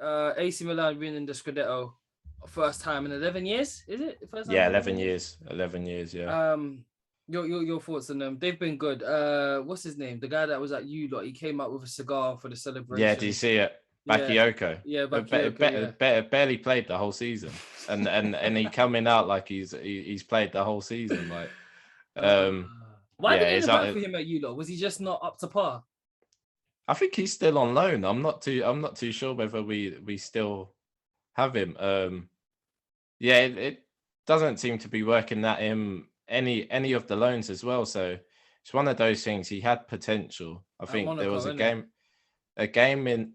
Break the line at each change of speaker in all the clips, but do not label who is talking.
AC Milan winning the Scudetto first time in 11 years. Is it first time
Yeah,
in
11
11 years?
years. 11 years. Yeah.
Your thoughts on them? They've been good. What's his name? The guy that was at you lot. He came out with a cigar for the
Yeah. Do you
celebrations.
see it?
Yeah,
Bakayoko.
yeah, Bakayoko. Yeah.
Barely played the whole season, and he coming out like he's played the whole season. Like,
Uh, why
yeah,
did
it's
it work for him at you lot? Was he just not up to par?
I think he's still on loan. I'm not too sure whether we still have him. Yeah, it doesn't seem to be working at him any of the loans as well. So it's one of those things. He had potential. I
At
think there
Monaco,
was
isn't it?
a game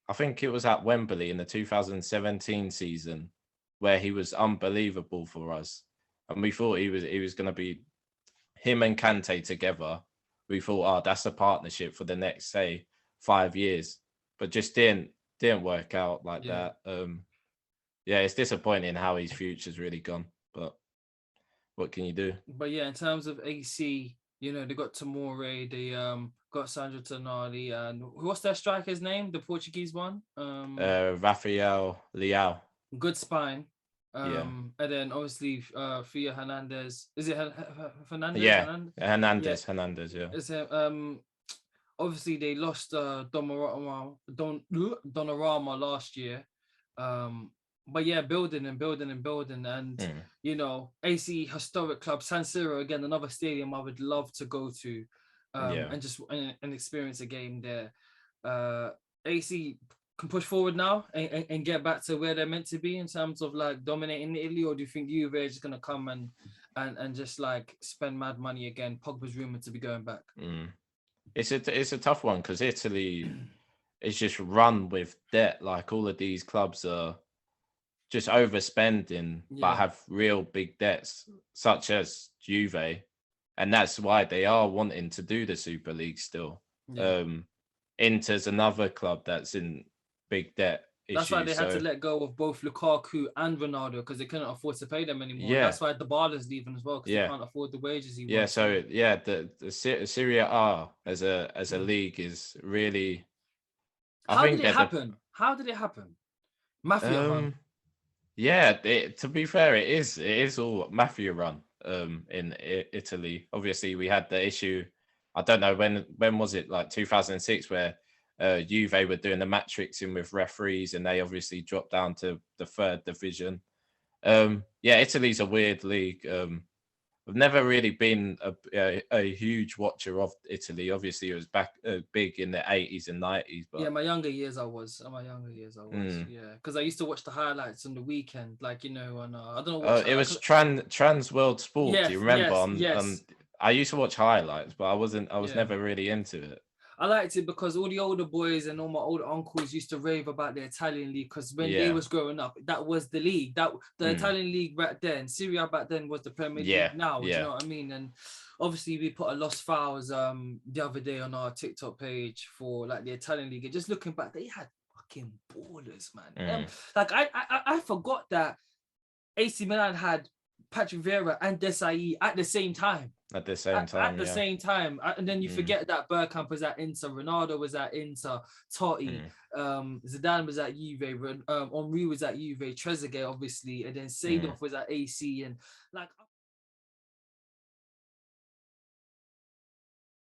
I think it was at Wembley in the 2017 season where he was unbelievable for us, and we thought he was going to be him and Kante together. We thought, oh, that's a partnership for the next, say, 5 years, but just didn't work out like
Yeah.
that. Yeah, it's disappointing how his future's really gone, but what can you do?
But yeah, in terms of AC, they got Tomori, they got Sandro Tonali, and what's their striker's name? The Portuguese one.
Rafael Leao.
Good spine.
Yeah,
And then obviously Theo Hernandez. Is it Fernandez?
yeah,
Hernandez? Yeah.
Hernandez. Yeah,
Is it obviously they lost Donnarumma last year. But yeah, building and building and building, and
mm.
AC historic club San Siro again, another stadium I would love to go to,
Yeah.
and just and experience a game there. AC can push forward now and get back to where they're meant to be in terms of like dominating Italy, or do you think Juve is just gonna come and just like spend mad money again? Pogba's rumored to be going back.
It's a tough one because Italy is just run with debt. Like all of these clubs are just overspending, but
Yeah.
have real big debts, such as Juve, and that's why they are wanting to do the Super League still.
Yeah.
Inter's another club that's in big debt
That's why
issues.
they had to
So
let go of both Lukaku and Ronaldo because they couldn't afford to pay them anymore. And
yeah,
that's why Dybala's leaving as well because they
yeah,
can't afford the wages he
yeah.
wants.
So yeah, the Serie A as a league is really. I
How did
think
it
that the
happen? How did it happen? Mafia run.
Yeah, to be fair, it is all mafia run. In Italy, obviously we had the issue. I don't know when was it, like 2006, where Juve were doing the match fixing with referees, and they obviously dropped down to the third division. Yeah, Italy's a weird league. I've never really been a huge watcher of Italy. Obviously, it was back big in the 80s and 90s,
Yeah,
but
my younger years I was. In my younger years I was.
mm,
Yeah, because I used to watch the highlights on the weekend, like and I don't know watch.
it was Trans World Sport. Do you
Yes,
remember?
yes,
On
yes.
I used to watch highlights, but I was
Yeah.
never really into it.
I liked it because all the older boys and all my older uncles used to rave about the Italian league because when they
Yeah.
was growing up, that was the league. That the
Mm.
Italian league back then, Serie A back then was the Premier
Yeah.
League now. Do you
Yeah.
know what I mean? And obviously we put a lost files the other day on our TikTok page for like the Italian league. And just looking back, they had fucking ballers, man.
Mm.
Like I forgot that AC Milan had Patrick Vieira and Desai at the same time.
At the same time,
At the
yeah.
same time, and then you
Mm.
forget that Bergkamp was at Inter, Ronaldo was at Inter, Totti, Zidane was at Juve, Henry was at Juve, Trezeguet obviously, and then Seedorf was at AC, and like